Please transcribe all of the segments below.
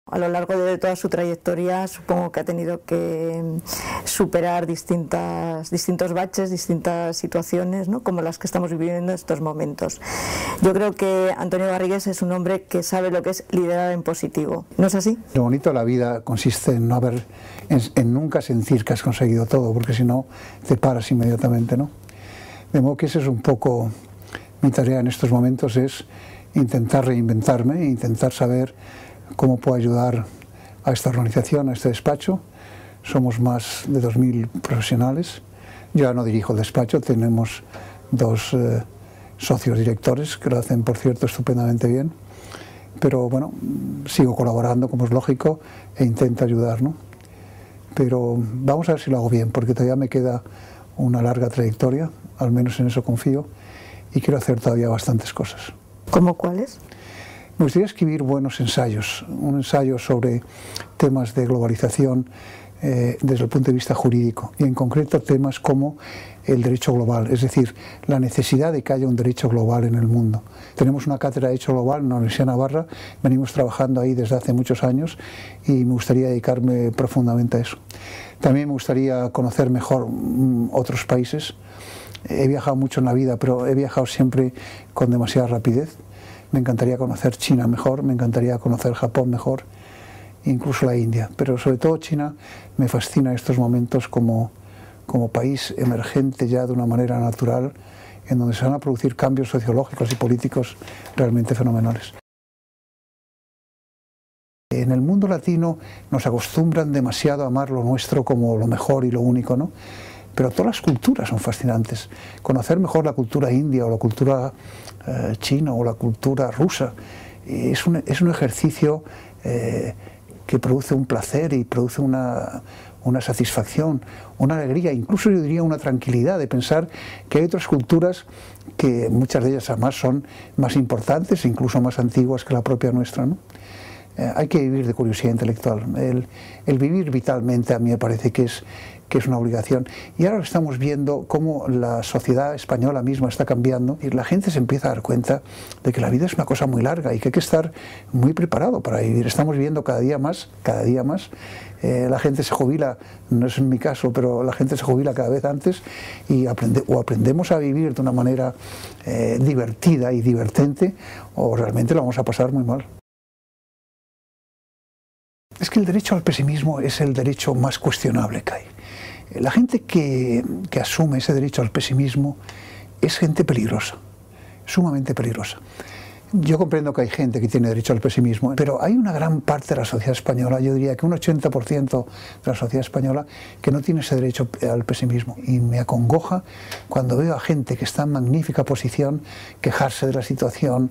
A lo largo de toda su trayectoria supongo que ha tenido que superar distintos baches, distintas situaciones, ¿no?, como las que estamos viviendo en estos momentos. Yo creo que Antonio Garrigues es un hombre que sabe lo que es liderar en positivo. ¿No es así? Lo bonito de la vida consiste en en nunca sentir que has conseguido todo, porque si no te paras inmediatamente, ¿no? De modo que esa es un poco mi tarea en estos momentos, es intentar reinventarme, intentar saber cómo puedo ayudar a esta organización, a este despacho. Somos más de 2000 profesionales. Yo ya no dirijo el despacho, tenemos dos socios directores que lo hacen, por cierto, estupendamente bien. Pero bueno, sigo colaborando, como es lógico, e intento ayudar, ¿no? Pero vamos a ver si lo hago bien, porque todavía me queda una larga trayectoria, al menos en eso confío, y quiero hacer todavía bastantes cosas. ¿Cómo cuáles? Me gustaría escribir buenos ensayos, un ensayo sobre temas de globalización desde el punto de vista jurídico, y en concreto temas como el derecho global, es decir, la necesidad de que haya un derecho global en el mundo. Tenemos una cátedra de derecho global en la Universidad de Navarra, venimos trabajando ahí desde hace muchos años y me gustaría dedicarme profundamente a eso. También me gustaría conocer mejor otros países. He viajado mucho en la vida, pero he viajado siempre con demasiada rapidez. Me encantaría conocer China mejor, me encantaría conocer Japón mejor, incluso la India, pero sobre todo China me fascina en estos momentos como país emergente ya de una manera natural, en donde se van a producir cambios sociológicos y políticos realmente fenomenales. En el mundo latino nos acostumbran demasiado a amar lo nuestro como lo mejor y lo único, ¿no? Pero todas las culturas son fascinantes. Conocer mejor la cultura india o la cultura china o la cultura rusa es un ejercicio que produce un placer y produce una satisfacción, una alegría, incluso yo diría una tranquilidad de pensar que hay otras culturas que muchas de ellas además son más importantes, incluso más antiguas que la propia nuestra, ¿no? Hay que vivir de curiosidad intelectual. El vivir vitalmente a mí me parece que es una obligación. Y ahora estamos viendo cómo la sociedad española misma está cambiando y la gente se empieza a dar cuenta de que la vida es una cosa muy larga y que hay que estar muy preparado para vivir. Estamos viviendo cada día más. La gente se jubila, no es en mi caso, pero la gente se jubila cada vez antes y aprendemos a vivir de una manera divertida y divertente, o realmente lo vamos a pasar muy mal. Es que el derecho al pesimismo es el derecho más cuestionable que hay. La gente que asume ese derecho al pesimismo es gente peligrosa, sumamente peligrosa. Yo comprendo que hay gente que tiene derecho al pesimismo, pero hay una gran parte de la sociedad española, yo diría que un 80% de la sociedad española, que no tiene ese derecho al pesimismo. Y me acongoja cuando veo a gente que está en magnífica posición quejarse de la situación,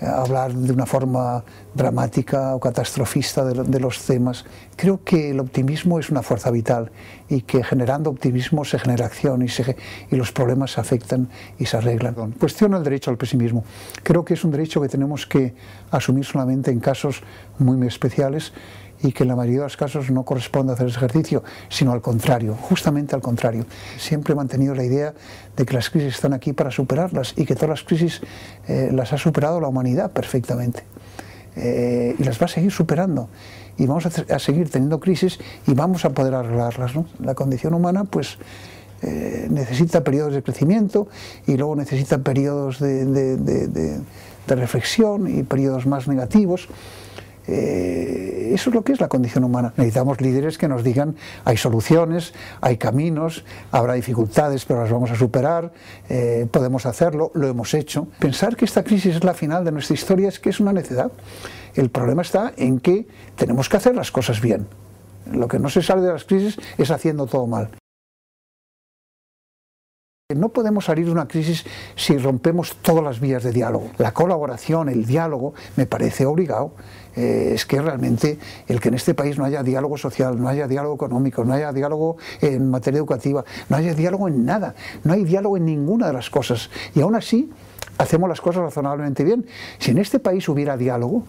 hablar de una forma dramática o catastrofista de los temas. Creo que el optimismo es una fuerza vital y que generando optimismo se genera acción y los problemas se afectan y se arreglan. Cuestiono el derecho al pesimismo. Creo que es un derecho que tenemos que asumir solamente en casos muy especiales y que en la mayoría de los casos no corresponde hacer ese ejercicio, sino al contrario, justamente al contrario. Siempre he mantenido la idea de que las crisis están aquí para superarlas y que todas las crisis las ha superado la humanidad perfectamente. Y las va a seguir superando y vamos a seguir teniendo crisis y vamos a poder arreglarlas, ¿no? La condición humana pues necesita periodos de crecimiento y luego necesita periodos de reflexión y periodos más negativos. Eso es lo que es la condición humana. Necesitamos líderes que nos digan hay soluciones, hay caminos, habrá dificultades pero las vamos a superar, podemos hacerlo, lo hemos hecho. Pensar que esta crisis es la final de nuestra historia es que es una necedad. El problema está en que tenemos que hacer las cosas bien. Lo que no se sale de las crisis es haciendo todo mal. No podemos salir de una crisis si rompemos todas las vías de diálogo. La colaboración, el diálogo, me parece obligado. Es que realmente el que en este país no haya diálogo social, no haya diálogo económico, no haya diálogo en materia educativa, no haya diálogo en nada, no hay diálogo en ninguna de las cosas. Y aún así hacemos las cosas razonablemente bien. Si en este país hubiera diálogo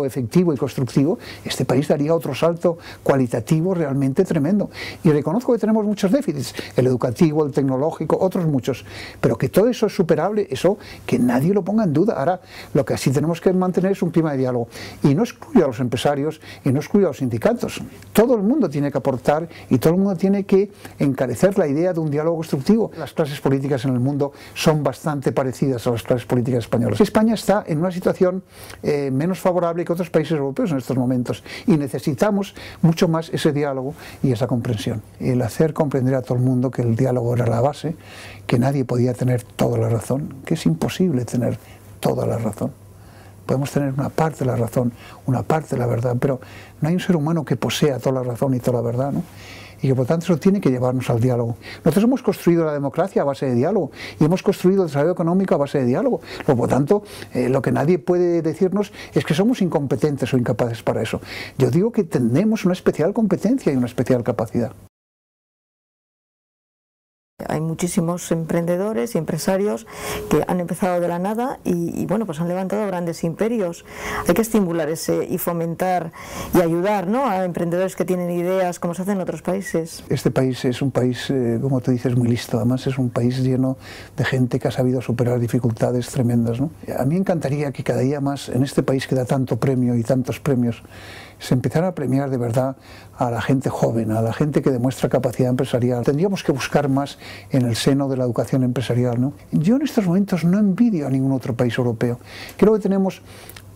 efectivo y constructivo, este país daría otro salto cualitativo realmente tremendo. Y reconozco que tenemos muchos déficits, el educativo, el tecnológico, otros muchos, pero que todo eso es superable, eso que nadie lo ponga en duda. Ahora, lo que sí tenemos que mantener es un clima de diálogo, y no excluyo a los empresarios y no excluyo a los sindicatos. Todo el mundo tiene que aportar y todo el mundo tiene que encarecer la idea de un diálogo constructivo. Las clases políticas en el mundo son bastante parecidas a las clases políticas españolas. España está en una situación menos favorable que otros países europeos en estos momentos, y necesitamos mucho más ese diálogo y esa comprensión. El hacer comprender a todo el mundo que el diálogo era la base, que nadie podía tener toda la razón, que es imposible tener toda la razón. Podemos tener una parte de la razón, una parte de la verdad, pero no hay un ser humano que posea toda la razón y toda la verdad, ¿no? Y que por tanto eso tiene que llevarnos al diálogo. Nosotros hemos construido la democracia a base de diálogo, y hemos construido el desarrollo económico a base de diálogo. Por tanto, lo que nadie puede decirnos es que somos incompetentes o incapaces para eso. Yo digo que tenemos una especial competencia y una especial capacidad. Hay muchísimos emprendedores y empresarios que han empezado de la nada y bueno, pues han levantado grandes imperios. Hay que estimular ese y fomentar y ayudar, ¿no?, a emprendedores que tienen ideas, como se hace en otros países. Este país es un país, como tú dices, muy listo. Además es un país lleno de gente que ha sabido superar dificultades tremendas, ¿no? A mí me encantaría que cada día más, en este país que da tanto premio y tantos premios, se empezara a premiar de verdad a la gente joven, a la gente que demuestra capacidad empresarial. Tendríamos que buscar más en el seno de la educación empresarial, ¿no? Yo en estos momentos no envidio a ningún otro país europeo. Creo que tenemos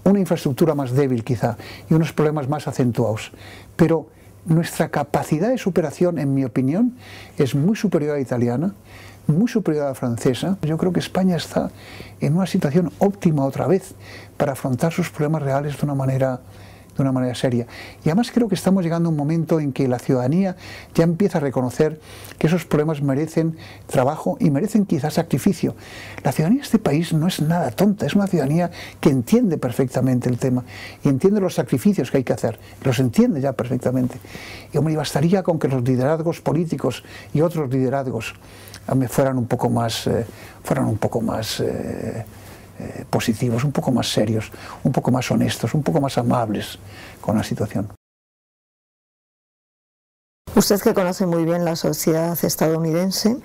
una infraestructura más débil quizá y unos problemas más acentuados, pero nuestra capacidad de superación, en mi opinión, es muy superior a la italiana, muy superior a la francesa. Yo creo que España está en una situación óptima otra vez para afrontar sus problemas reales de una manera seria. Y además creo que estamos llegando a un momento en que la ciudadanía ya empieza a reconocer que esos problemas merecen trabajo y merecen quizás sacrificio. La ciudadanía de este país no es nada tonta, es una ciudadanía que entiende perfectamente el tema y entiende los sacrificios que hay que hacer, los entiende ya perfectamente. Y hombre, bastaría con que los liderazgos políticos y otros liderazgos fueran un poco más positivos, un poco más serios, un poco más honestos, un poco más amables con la situación. Usted, que conoce muy bien la sociedad estadounidense,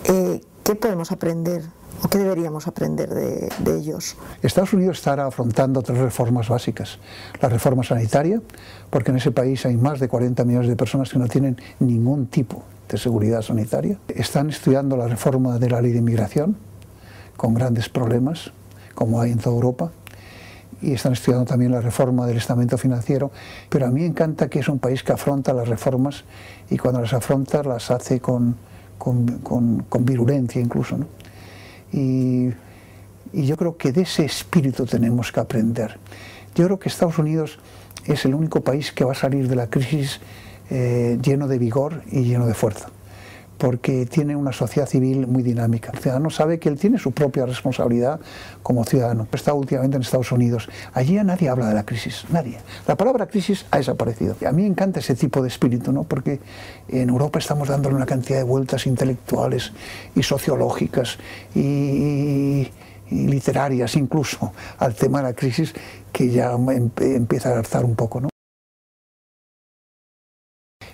¿qué podemos aprender o qué deberíamos aprender de ellos? Estados Unidos está afrontando 3 reformas básicas. La reforma sanitaria, porque en ese país hay más de 40 millones de personas que no tienen ningún tipo de seguridad sanitaria. Están estudiando la reforma de la ley de inmigración, con grandes problemas, como hay en toda Europa, y están estudiando también la reforma del estamento financiero, pero a mí me encanta que es un país que afronta las reformas, y cuando las afronta las hace con virulencia incluso, ¿no? Y yo creo que de ese espíritu tenemos que aprender. Yo creo que Estados Unidos es el único país que va a salir de la crisis lleno de vigor y lleno de fuerza, porque tiene una sociedad civil muy dinámica. El ciudadano sabe que él tiene su propia responsabilidad como ciudadano. Está últimamente en Estados Unidos. Allí ya nadie habla de la crisis, nadie. La palabra crisis ha desaparecido. A mí me encanta ese tipo de espíritu, ¿no? Porque en Europa estamos dándole una cantidad de vueltas intelectuales y sociológicas y literarias incluso al tema de la crisis, que ya empieza a hartar un poco, ¿no?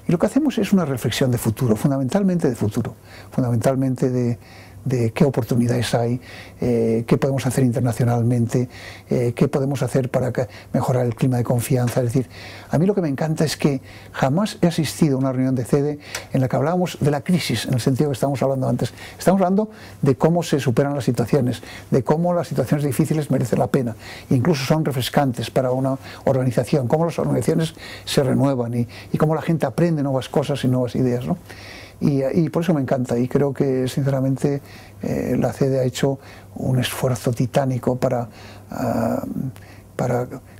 Y lo que hacemos es una reflexión de futuro, fundamentalmente de futuro, fundamentalmente de qué oportunidades hay, qué podemos hacer internacionalmente, qué podemos hacer para mejorar el clima de confianza. Es decir, a mí lo que me encanta es que jamás he asistido a una reunión de CEDE en la que hablábamos de la crisis, en el sentido que estábamos hablando antes. Estamos hablando de cómo se superan las situaciones, de cómo las situaciones difíciles merecen la pena, incluso son refrescantes para una organización, cómo las organizaciones se renuevan y cómo la gente aprende nuevas cosas y nuevas ideas, ¿no? Y por eso me encanta, y creo que sinceramente la CEDE ha hecho un esfuerzo titánico para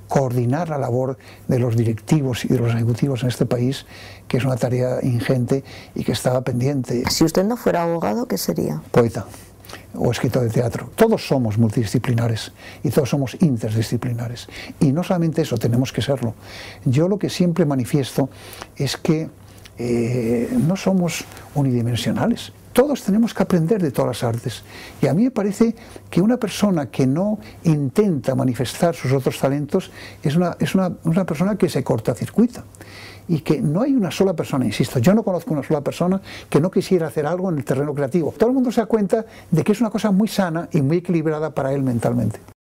coordinar la labor de los directivos y de los ejecutivos en este país, que es una tarea ingente y que estaba pendiente. Si usted no fuera abogado, ¿qué sería? Poeta o escritor de teatro. Todos somos multidisciplinares y todos somos interdisciplinares. Y no solamente eso, tenemos que serlo. Yo lo que siempre manifiesto es que no somos unidimensionales. Todos tenemos que aprender de todas las artes. Y a mí me parece que una persona que no intenta manifestar sus otros talentos es una persona que se cortacircuita. Y que no hay una sola persona, insisto, yo no conozco una sola persona que no quisiera hacer algo en el terreno creativo. Todo el mundo se da cuenta de que es una cosa muy sana y muy equilibrada para él mentalmente.